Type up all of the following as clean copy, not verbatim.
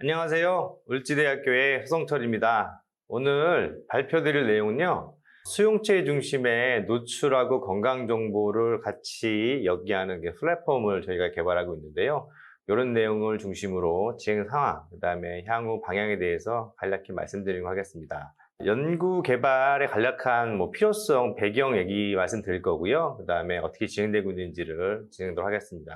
안녕하세요. 을지대학교의 허성철입니다. 오늘 발표드릴 내용은요. 수용체 중심의 노출하고 건강 정보를 같이 연계하는 플랫폼을 저희가 개발하고 있는데요. 이런 내용을 중심으로 진행 상황, 그 다음에 향후 방향에 대해서 간략히 말씀드리도록 하겠습니다. 연구 개발의 간략한 필요성, 배경 얘기 말씀드릴 거고요. 그 다음에 어떻게 진행되고 있는지를 진행하도록 하겠습니다.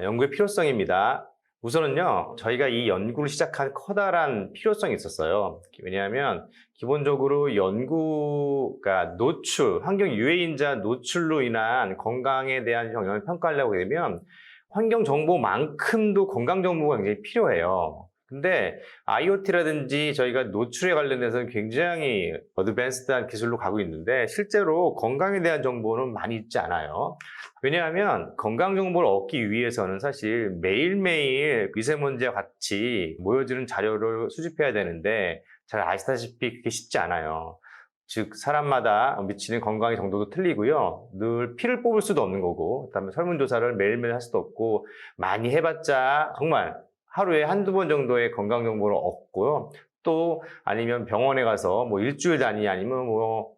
연구의 필요성입니다. 우선은요, 저희가 이 연구를 시작한 커다란 필요성이 있었어요. 왜냐하면 기본적으로 연구가 노출, 환경 유해인자 노출로 인한 건강에 대한 영향을 평가하려고 되면 환경 정보만큼도 건강 정보가 굉장히 필요해요. 근데 IoT라든지 저희가 노출에 관련해서는 굉장히 어드밴스드한 기술로 가고 있는데 실제로 건강에 대한 정보는 많이 있지 않아요. 왜냐하면 건강 정보를 얻기 위해서는 사실 매일매일 미세먼지와 같이 모여지는 자료를 수집해야 되는데 잘 아시다시피 그게 쉽지 않아요. 즉 사람마다 미치는 건강의 정도도 틀리고요. 늘 피를 뽑을 수도 없는 거고, 그다음에 설문조사를 매일매일 할 수도 없고, 많이 해봤자 정말 하루에 한두 번 정도의 건강 정보를 얻고요. 또 아니면 병원에 가서 일주일 단위 아니면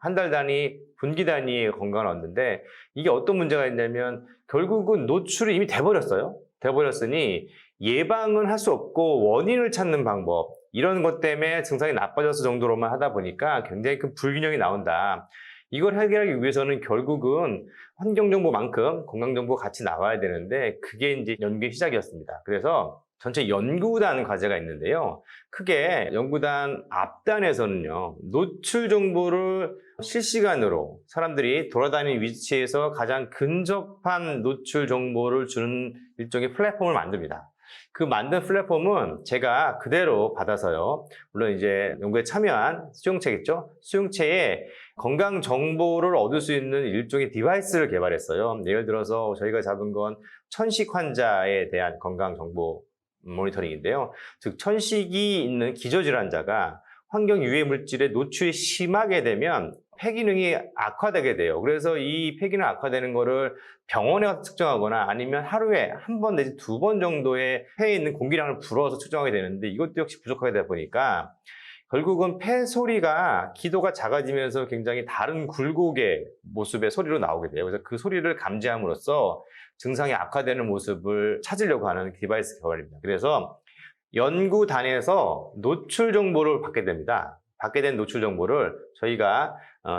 한 달 단위, 분기 단위의 건강을 얻는데, 이게 어떤 문제가 있냐면 결국은 노출이 이미 돼버렸어요. 돼버렸으니 예방은 할 수 없고 원인을 찾는 방법, 이런 것 때문에 증상이 나빠졌을 정도로만 하다 보니까 굉장히 큰 불균형이 나온다. 이걸 해결하기 위해서는 결국은 환경정보만큼 건강정보가 같이 나와야 되는데, 그게 이제 연구의 시작이었습니다. 그래서 전체 연구단 과제가 있는데요. 크게 연구단 앞단에서는요, 노출 정보를 실시간으로 사람들이 돌아다니는 위치에서 가장 근접한 노출 정보를 주는 일종의 플랫폼을 만듭니다. 그 만든 플랫폼은 제가 그대로 받아서요. 물론 이제 연구에 참여한 수용체겠죠? 수용체에 건강 정보를 얻을 수 있는 일종의 디바이스를 개발했어요. 예를 들어서 저희가 잡은 건 천식 환자에 대한 건강 정보 모니터링인데요. 즉 천식이 있는 기저질환자가 환경 유해 물질에 노출이 심하게 되면 폐기능이 악화되게 돼요. 그래서 이 폐기능 악화되는 거를 병원에 가서 측정하거나 아니면 하루에 한 번 내지 두 번 정도의 폐에 있는 공기량을 불어서 측정하게 되는데, 이것도 역시 부족하게 되다 보니까 결국은 폐 소리가 기도가 작아지면서 굉장히 다른 굴곡의 모습의 소리로 나오게 돼요. 그래서 그 소리를 감지함으로써 증상이 악화되는 모습을 찾으려고 하는 디바이스 개발입니다. 그래서 연구단에서 노출 정보를 받게 됩니다. 받게 된 노출 정보를 저희가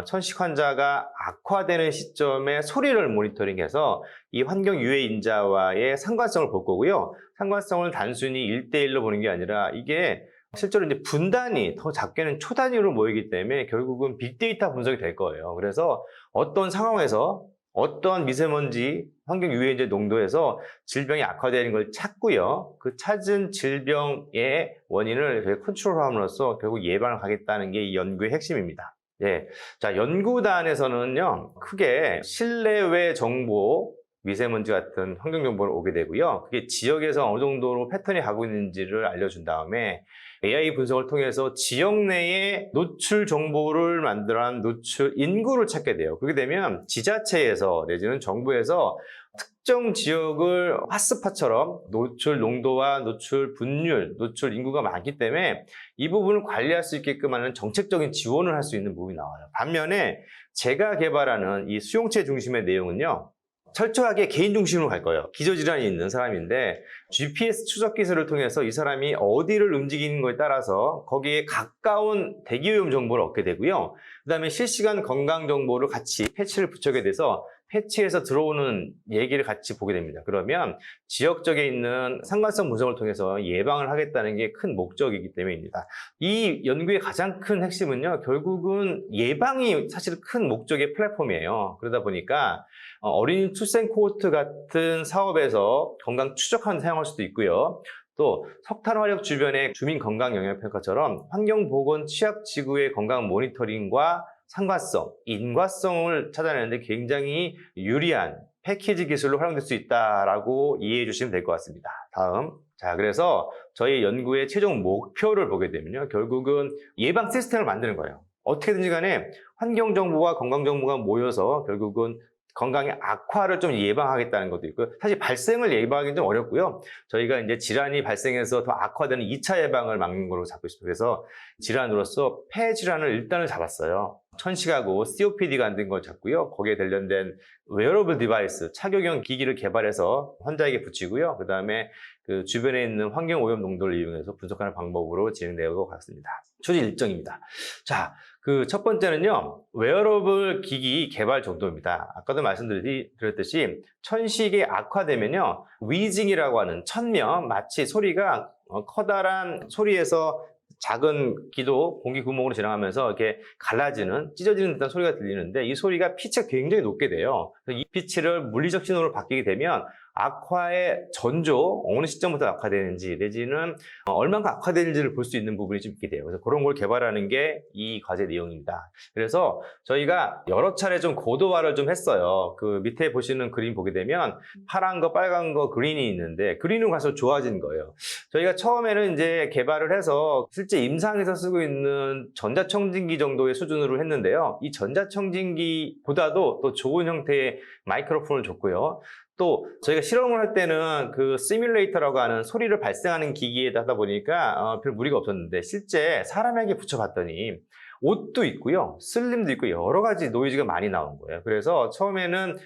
천식 환자가 악화되는 시점에 소리를 모니터링해서 이 환경 유해 인자와의 상관성을 볼 거고요. 상관성을 단순히 1대1로 보는 게 아니라 이게 실제로 이제 분단위, 더 작게는 초단위로 모이기 때문에 결국은 빅데이터 분석이 될 거예요. 그래서 어떤 상황에서 어떠한 미세먼지, 환경 유해인자 농도에서 질병이 악화되는 걸 찾고요. 그 찾은 질병의 원인을 컨트롤함으로써 결국 예방을 하겠다는 게 이 연구의 핵심입니다. 예. 자, 연구단에서는요, 크게 실내외 정보, 미세먼지 같은 환경 정보를 오게 되고요. 그게 지역에서 어느 정도로 패턴이 가고 있는지를 알려준 다음에 AI 분석을 통해서 지역 내에 노출 정보를 만들어낸 노출 인구를 찾게 돼요. 그렇게 되면 지자체에서 내지는 정부에서 특정 지역을 핫스팟처럼 노출 농도와 노출 분율, 노출 인구가 많기 때문에 이 부분을 관리할 수 있게끔 하는 정책적인 지원을 할 수 있는 부분이 나와요. 반면에 제가 개발하는 이 수용체 중심의 내용은요, 철저하게 개인 중심으로 갈 거예요. 기저질환이 있는 사람인데 GPS 추적 기술을 통해서 이 사람이 어디를 움직이는 거에 따라서 거기에 가까운 대기오염 정보를 얻게 되고요. 그 다음에 실시간 건강 정보를 같이 패치를 붙여게 돼서 패치에서 들어오는 얘기를 같이 보게 됩니다. 그러면 지역적에 있는 상관성 분석을 통해서 예방을 하겠다는 게 큰 목적이기 때문입니다. 이 연구의 가장 큰 핵심은요, 결국은 예방이 사실 큰 목적의 플랫폼이에요. 그러다 보니까 어린이 출생 코호트 같은 사업에서 건강 추적하는 데 사용할 수도 있고요. 또 석탄 화력 주변의 주민 건강 영향 평가처럼 환경보건 취약지구의 건강 모니터링과 상관성, 인과성을 찾아내는데 굉장히 유리한 패키지 기술로 활용될 수 있다라고 이해해 주시면 될 것 같습니다. 다음. 자, 그래서 저희 연구의 최종 목표를 보게 되면요, 결국은 예방 시스템을 만드는 거예요. 어떻게든지 간에 환경정보와 건강정보가 모여서 결국은 건강의 악화를 좀 예방하겠다는 것도 있고요. 사실 발생을 예방하기는 좀 어렵고요. 저희가 이제 질환이 발생해서 더 악화되는 2차 예방을 막는 걸로 잡고 있습니다. 그래서 질환으로서 폐 질환을 일단은 잡았어요. 천식하고 COPD가 안 된 걸 잡고요. 거기에 관련된 웨어러블 디바이스, 착용형 기기를 개발해서 환자에게 붙이고요. 그 다음에 그 주변에 있는 환경 오염 농도를 이용해서 분석하는 방법으로 진행되고 갔습니다. 추진 일정입니다. 자, 그 첫 번째는요, 웨어러블 기기 개발 정도입니다. 아까도 말씀드렸듯이 천식이 악화되면요, 위징이라고 하는 천명, 마치 소리가 커다란 소리에서 작은 기도, 공기 구멍으로 지나가면서 이렇게 갈라지는, 찢어지는 듯한 소리가 들리는데 이 소리가 피치가 굉장히 높게 돼요. 그래서 이 피치를 물리적 신호로 바뀌게 되면 악화의 전조, 어느 시점부터 악화되는지 내지는 얼만큼 악화되는지를 볼 수 있는 부분이 좀 있게 돼요. 그래서 그런 걸 개발하는 게 이 과제 내용입니다. 그래서 저희가 여러 차례 좀 고도화를 좀 했어요. 그 밑에 보시는 그림 보게 되면 파란 거, 빨간 거, 그린이 있는데 그린으로 가서 좋아진 거예요. 저희가 처음에는 이제 개발을 해서 실제 임상에서 쓰고 있는 전자청진기 정도의 수준으로 했는데요. 이 전자청진기보다도 또 좋은 형태의 마이크로폰을 줬고요. 또 저희가 실험을 할 때는 그 시뮬레이터라고 하는 소리를 발생하는 기기에다 하다 보니까 별 무리가 없었는데 실제 사람에게 붙여봤더니 옷도 있고요, 슬림도 있고 여러 가지 노이즈가 많이 나온 거예요. 그래서 처음에는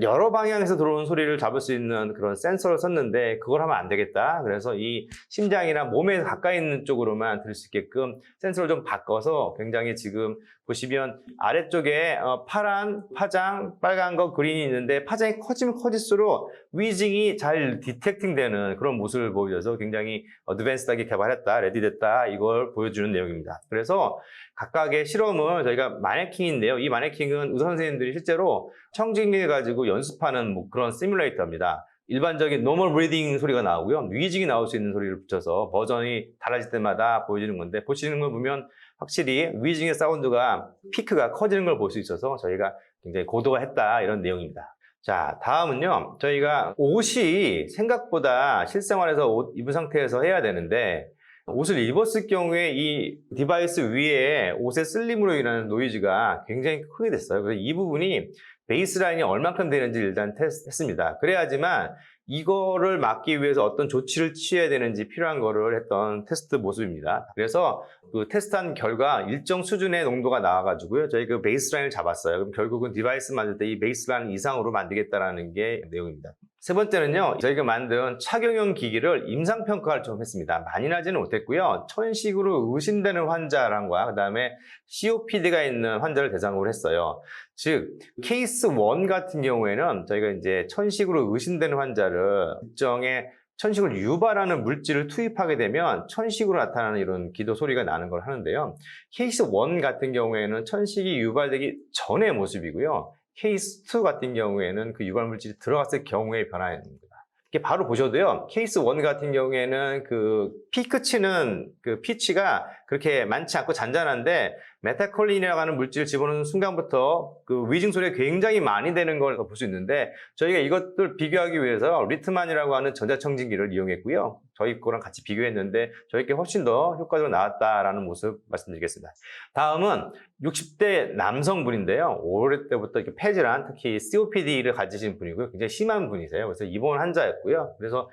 여러 방향에서 들어오는 소리를 잡을 수 있는 그런 센서를 썼는데 그걸 하면 안 되겠다. 그래서 이 심장이나 몸에 가까이 있는 쪽으로만 들을 수 있게끔 센서를 좀 바꿔서 굉장히 지금 보시면 아래쪽에 파란, 파장, 빨간 거, 그린이 있는데 파장이 커지면 커질수록 위징이 잘 디텍팅되는 그런 모습을 보여줘서 굉장히 어드밴스하게 개발했다, 레디됐다 이걸 보여주는 내용입니다. 그래서 각각의 실험을 저희가 마네킹인데요. 이 마네킹은 의사 선생님들이 실제로 청진기를 가지고 연습하는 뭐 그런 시뮬레이터입니다. 일반적인 노멀 브리딩 소리가 나오고요. 위징이 나올 수 있는 소리를 붙여서 버전이 달라질 때마다 보여주는 건데 보시는 걸 보면 확실히 위징의 사운드가 피크가 커지는 걸 볼 수 있어서 저희가 굉장히 고도화했다 이런 내용입니다. 자, 다음은요. 저희가 옷이 생각보다 실생활에서 옷 입은 상태에서 해야 되는데 옷을 입었을 경우에 이 디바이스 위에 옷의 슬림으로 인한 노이즈가 굉장히 크게 됐어요. 그래서 이 부분이 베이스라인이 얼만큼 되는지 일단 테스트했습니다. 그래야지만 이거를 막기 위해서 어떤 조치를 취해야 되는지 필요한 거를 했던 테스트 모습입니다. 그래서 그 테스트한 결과 일정 수준의 농도가 나와가지고요. 저희 그 베이스라인을 잡았어요. 그럼 결국은 디바이스 만들 때 이 베이스라인 이상으로 만들겠다라는 게 내용입니다. 세 번째는요, 저희가 만든 착용형 기기를 임상평가를 좀 했습니다. 많이 나지는 못했고요. 천식으로 의심되는 환자랑과 그 다음에 COPD가 있는 환자를 대상으로 했어요. 즉, 케이스 1 같은 경우에는 저희가 이제 천식으로 의심되는 환자를 일정의 천식을 유발하는 물질을 투입하게 되면 천식으로 나타나는 이런 기도 소리가 나는 걸 하는데요. 케이스 1 같은 경우에는 천식이 유발되기 전의 모습이고요. 케이스 2 같은 경우에는 그 유발 물질이 들어갔을 경우의 변화입니다. 이렇게 바로 보셔도요. 케이스 1 같은 경우에는 그 피크 치는 그 피치가 그렇게 많지 않고 잔잔한데 메타콜린이라고 하는 물질을 집어넣는 순간부터 그 위징 소리가 굉장히 많이 되는 걸 볼 수 있는데 저희가 이것들 비교하기 위해서 리트만이라고 하는 전자청진기를 이용했고요. 저희 거랑 같이 비교했는데 저희 게 훨씬 더 효과적으로 나왔다라는 모습 말씀드리겠습니다. 다음은 60대 남성분인데요. 오래 때부터 이렇게 폐질환, 특히 COPD를 가지신 분이고요. 굉장히 심한 분이세요. 그래서 입원 환자였고요. 그래서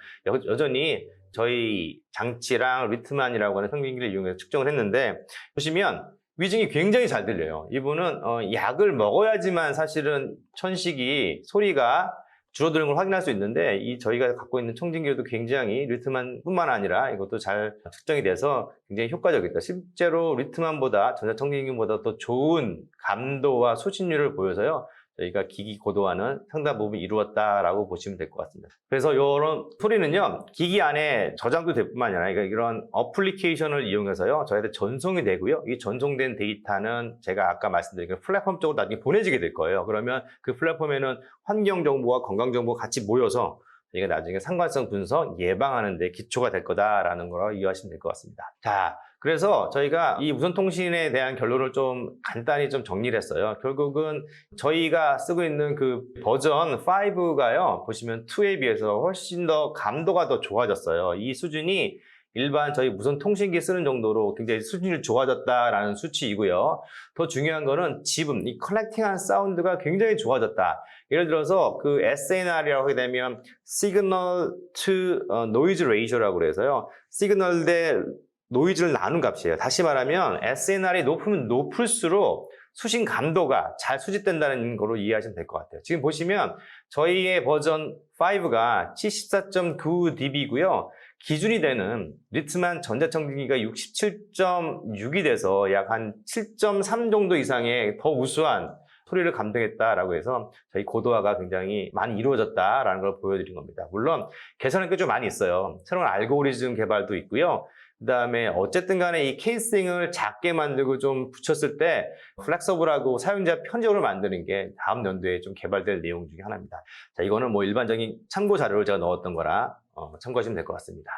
여전히 저희 장치랑 리트만이라고 하는 청진기를 이용해서 측정을 했는데 보시면 위징이 굉장히 잘 들려요. 이분은 약을 먹어야지만 사실은 천식이 소리가 줄어드는 걸 확인할 수 있는데 이 저희가 갖고 있는 청진기도 굉장히 리트만뿐만 아니라 이것도 잘 측정이 돼서 굉장히 효과적이다. 실제로 리트만보다 전자청진기보다 더 좋은 감도와 수신율을 보여서요. 저희가 기기 고도화는 상당 부분 이루었다라고 보시면 될 것 같습니다. 그래서 이런 소리는요, 기기 안에 저장도 될 뿐만 아니라 이런 어플리케이션을 이용해서요, 저희한테 전송이 되고요. 이 전송된 데이터는 제가 아까 말씀드린 그 플랫폼 쪽으로 나중에 보내지게 될 거예요. 그러면 그 플랫폼에는 환경 정보와 건강 정보가 같이 모여서 저희가 나중에 상관성 분석, 예방하는 데 기초가 될 거다라는 거로 이해하시면 될 것 같습니다. 자, 그래서 저희가 이 무선통신에 대한 결론을 좀 간단히 좀 정리를 했어요. 결국은 저희가 쓰고 있는 그 버전 5가요. 보시면 2에 비해서 훨씬 더 감도가 더 좋아졌어요. 이 수준이 일반 저희 무선 통신기 쓰는 정도로 굉장히 수준이 좋아졌다라는 수치이고요. 더 중요한 거는 지분, 이 컬렉팅한 사운드가 굉장히 좋아졌다. 예를 들어서 그 SNR이라고 하게 되면 Signal to Noise Ratio라고 그래서요. 시그널 대 노이즈를 나눈 값이에요. 다시 말하면 SNR이 높으면 높을수록 수신 감도가 잘 수집된다는 거로 이해하시면 될 것 같아요. 지금 보시면 저희의 버전 5가 74.9dB고요. 기준이 되는 리트만 전자청진기가 67.6이 돼서 약 한 7.3 정도 이상의 더 우수한 소리를 감당했다라고 해서 저희 고도화가 굉장히 많이 이루어졌다라는 걸 보여드린 겁니다. 물론 개선할 게 좀 많이 있어요. 새로운 알고리즘 개발도 있고요. 그 다음에 어쨌든 간에 이 케이싱을 작게 만들고 좀 붙였을 때 플렉서블하고 사용자 편적으로 만드는 게 다음 연도에 좀 개발될 내용 중에 하나입니다. 자, 이거는 뭐 일반적인 참고 자료를 제가 넣었던 거라 참고하시면 될 것 같습니다.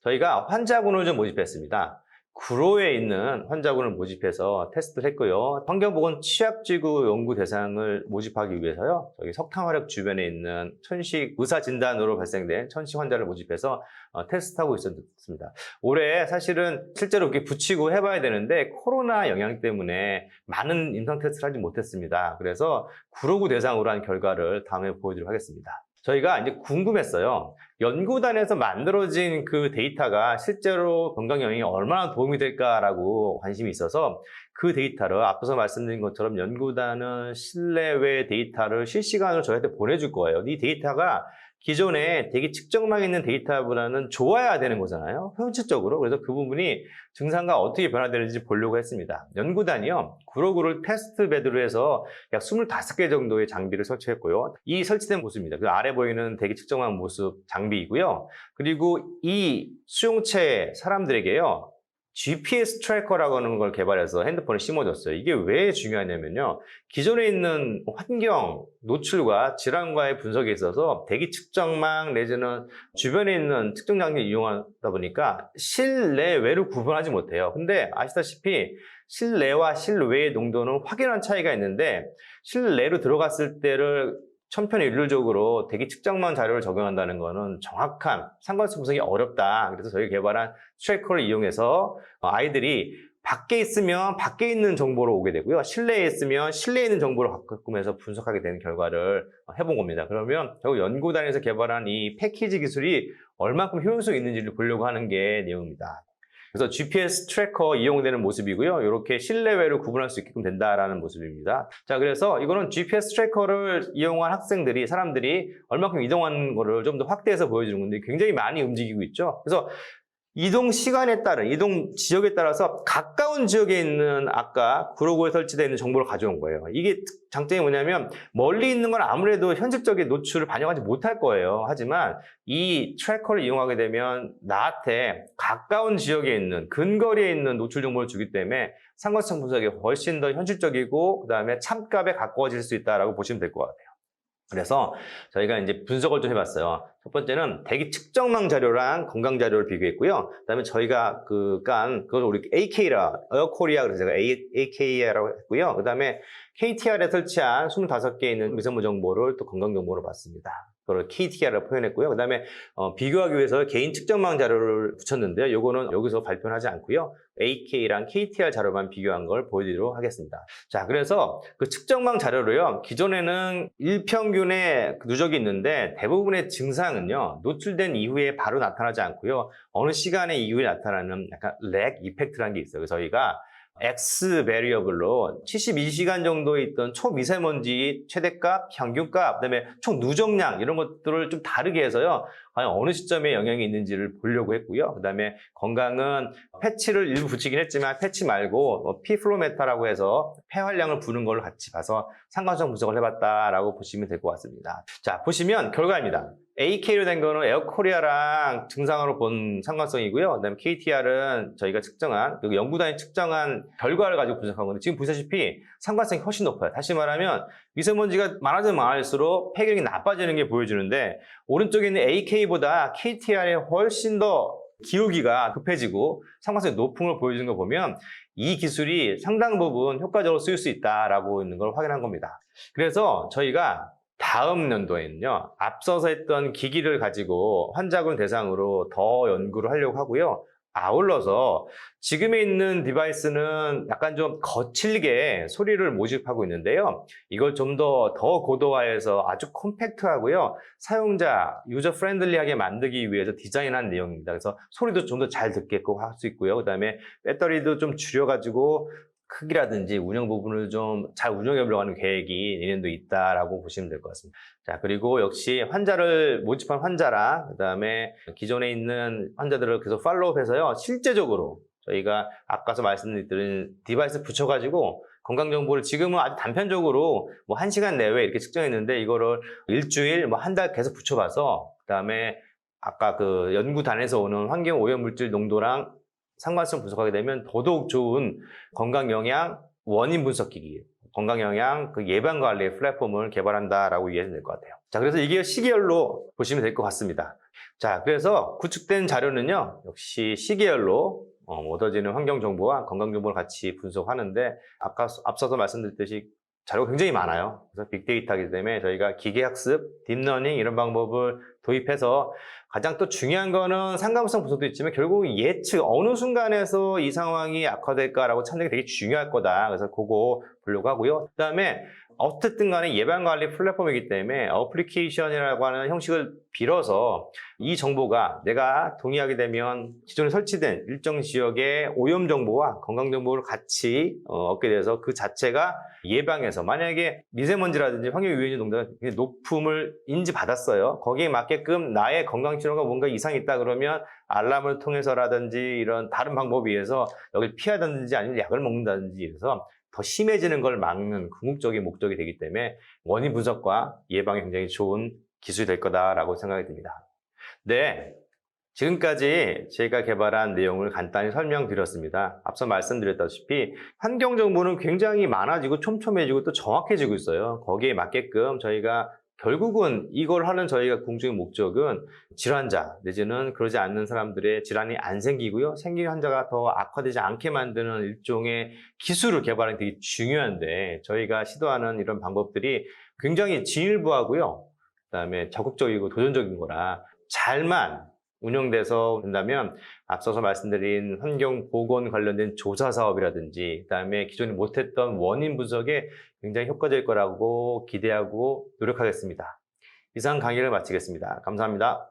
저희가 환자군을 좀 모집했습니다. 구로에 있는 환자군을 모집해서 테스트를 했고요. 환경보건 취약지구 연구 대상을 모집하기 위해서요. 저기 석탄화력 주변에 있는 천식 의사 진단으로 발생된 천식 환자를 모집해서 테스트하고 있었습니다. 올해 사실은 실제로 이렇게 붙이고 해봐야 되는데 코로나 영향 때문에 많은 임상 테스트를 하지 못했습니다. 그래서 구로구 대상으로 한 결과를 다음에 보여드리도록 하겠습니다. 저희가 이제 궁금했어요. 연구단에서 만들어진 그 데이터가 실제로 건강 영향에 얼마나 도움이 될까라고 관심이 있어서 그 데이터를 앞서서 말씀드린 것처럼 연구단은 실내외 데이터를 실시간으로 저희한테 보내줄 거예요. 이 데이터가 기존에 대기 측정망에 있는 데이터보다는 좋아야 되는 거잖아요. 현실적으로. 그래서 그 부분이 증상과 어떻게 변화되는지 보려고 했습니다. 연구단이요. 구로구를 테스트 베드로 해서 약 25개 정도의 장비를 설치했고요. 이 설치된 모습입니다. 그 아래 보이는 대기 측정망 모습 장비이고요. 그리고 이 수용체 사람들에게요. GPS 트래커라고 하는 걸 개발해서 핸드폰에 심어줬어요. 이게 왜 중요하냐면요. 기존에 있는 환경, 노출과 질환과의 분석에 있어서 대기 측정망 내지는 주변에 있는 측정 장비를 이용하다 보니까 실내외로 구분하지 못해요. 근데 아시다시피 실내와 실외의 농도는 확연한 차이가 있는데 실내로 들어갔을 때를 천편일률적으로 대기 측정망 자료를 적용한다는 것은 정확한 상관성 분석이 어렵다. 그래서 저희가 개발한 트래커를 이용해서 아이들이 밖에 있으면 밖에 있는 정보로 오게 되고요. 실내에 있으면 실내에 있는 정보를 바꾸면서 분석하게 되는 결과를 해본 겁니다. 그러면 결국 연구단에서 개발한 이 패키지 기술이 얼마큼 효용성이 있는지를 보려고 하는 게 내용입니다. 그래서 GPS 트래커 이용되는 모습이고요. 이렇게 실내외를 구분할 수 있게끔 된다라는 모습입니다. 자, 그래서 이거는 GPS 트래커를 이용한 학생들이, 사람들이 얼마큼 이동하는 거를 좀 더 확대해서 보여주는 건데 굉장히 많이 움직이고 있죠. 그래서 이동 시간에 따른, 이동 지역에 따라서 가까운 지역에 있는 아까 구로구에 설치되어 있는 정보를 가져온 거예요. 이게 장점이 뭐냐면 멀리 있는 건 아무래도 현실적인 노출을 반영하지 못할 거예요. 하지만 이 트래커를 이용하게 되면 나한테 가까운 지역에 있는, 근거리에 있는 노출 정보를 주기 때문에 상관성 분석이 훨씬 더 현실적이고 그 다음에 참값에 가까워질 수 있다고 보시면 될 것 같아요. 그래서 저희가 이제 분석을 좀 해봤어요. 첫 번째는 대기 측정망 자료랑 건강 자료를 비교했고요. 그다음에 저희가 그걸 우리 AK라, 에어코리아 그래서 제가 AK라고 했고요. 그다음에 KTR에 설치한 25개 있는 미세모 정보를 또 건강 정보로 봤습니다. 그걸 KTR을 표현했고요. 그다음에 비교하기 위해서 개인 측정망 자료를 붙였는데요. 요거는 여기서 발표는 하지 않고요. AK랑 KTR 자료만 비교한 걸 보여드리도록 하겠습니다. 자, 그래서 그 측정망 자료로요. 기존에는 일평균의 누적이 있는데 대부분의 증상은요. 노출된 이후에 바로 나타나지 않고요. 어느 시간의 이후에 나타나는 약간 렉 이펙트라는 게 있어요. 그래서 저희가 X 베리어블로 72시간 정도에 있던 초미세먼지 최대값, 평균값, 그다음에 총 누적량 이런 것들을 좀 다르게 해서요. 과연 어느 시점에 영향이 있는지를 보려고 했고요. 그다음에 건강은 패치를 일부 붙이긴 했지만 패치 말고 피플로메타라고 해서 폐활량을 부는 걸로 같이 봐서 상관성 분석을 해봤다라고 보시면 될 것 같습니다. 자, 보시면 결과입니다. AK로 된 거는 에어코리아랑 증상으로 본 상관성이고요. 그다음에 KTR은 저희가 측정한, 연구단이 측정한 결과를 가지고 분석한 건데 지금 보시다시피 상관성이 훨씬 높아요. 다시 말하면 미세먼지가 많아지면 많을수록 폐기력이 나빠지는 게 보여주는데 오른쪽에 있는 AK보다 KTR에 훨씬 더 기울기가 급해지고 상관성이 높은 걸 보여주는 거 보면 이 기술이 상당 부분 효과적으로 쓰일 수 있다라고 있는 걸 확인한 겁니다. 그래서 저희가 다음 연도에는요, 앞서서 했던 기기를 가지고 환자군 대상으로 더 연구를 하려고 하고요. 아울러서 지금에 있는 디바이스는 약간 좀 거칠게 소리를 모집하고 있는데요. 이걸 좀 더 고도화해서 아주 컴팩트하고요. 사용자, 유저 프렌들리하게 만들기 위해서 디자인한 내용입니다. 그래서 소리도 좀 더 잘 듣게끔 할 수 있고요. 그 다음에 배터리도 좀 줄여가지고 크기라든지 운영 부분을 좀 잘 운영해 보려고 하는 계획이 내년도 있다라고 보시면 될 것 같습니다. 자, 그리고 역시 환자를 모집한 환자랑 그다음에 기존에 있는 환자들을 계속 팔로우해서요. 실제적으로 저희가 아까서 말씀드린 디바이스 붙여가지고 건강 정보를 지금은 아주 단편적으로 뭐 1시간 내외 이렇게 측정했는데 이거를 일주일, 뭐 한 달 계속 붙여봐서 그다음에 아까 그 연구단에서 오는 환경 오염 물질 농도랑 상관성 분석하게 되면 더더욱 좋은 건강 영양 원인 분석기기, 건강 영양 그 예방 관리 플랫폼을 개발한다라고 이해하면 될 것 같아요. 자, 그래서 이게 시계열로 보시면 될 것 같습니다. 자, 그래서 구축된 자료는요, 역시 시계열로 얻어지는 환경 정보와 건강 정보를 같이 분석하는데 앞서서 말씀드렸듯이 자료가 굉장히 많아요. 그래서 빅데이터이기 때문에 저희가 기계학습, 딥러닝 이런 방법을 도입해서 가장 또 중요한 거는 상관성 분석도 있지만 결국 예측 어느 순간에서 이 상황이 악화될까라고 찾는 게 되게 중요할 거다. 그래서 그거 보려고 하고요. 그다음에 어쨌든 간에 예방관리 플랫폼이기 때문에 어플리케이션이라고 하는 형식을 빌어서 이 정보가 내가 동의하게 되면 기존에 설치된 일정 지역의 오염 정보와 건강 정보를 같이 얻게 돼서 그 자체가 예방해서 만약에 미세먼지라든지 환경유해진 농도가 높음을 인지받았어요. 거기에 맞게끔 나의 건강 신호가 뭔가 이상이 있다 그러면 알람을 통해서라든지 이런 다른 방법에 의해서 여기를 피하든지 아니면 약을 먹는다든지 해서 더 심해지는 걸 막는 궁극적인 목적이 되기 때문에 원인 분석과 예방에 굉장히 좋은 기술이 될 거다라고 생각이 듭니다. 네, 지금까지 제가 개발한 내용을 간단히 설명드렸습니다. 앞서 말씀드렸다시피 환경 정보는 굉장히 많아지고 촘촘해지고 또 정확해지고 있어요. 거기에 맞게끔 저희가 결국은 이걸 하는 저희가 궁극적인 목적은 질환자 내지는 그러지 않는 사람들의 질환이 안 생기고요. 생긴 환자가 더 악화되지 않게 만드는 일종의 기술을 개발하는 게 되게 중요한데 저희가 시도하는 이런 방법들이 굉장히 진일보하고요. 그다음에 적극적이고 도전적인 거라 잘만 운영돼서 된다면 앞서서 말씀드린 환경 보건 관련된 조사 사업이라든지 그다음에 기존에 못했던 원인 분석에 굉장히 효과적일 거라고 기대하고 노력하겠습니다. 이상 강의를 마치겠습니다. 감사합니다.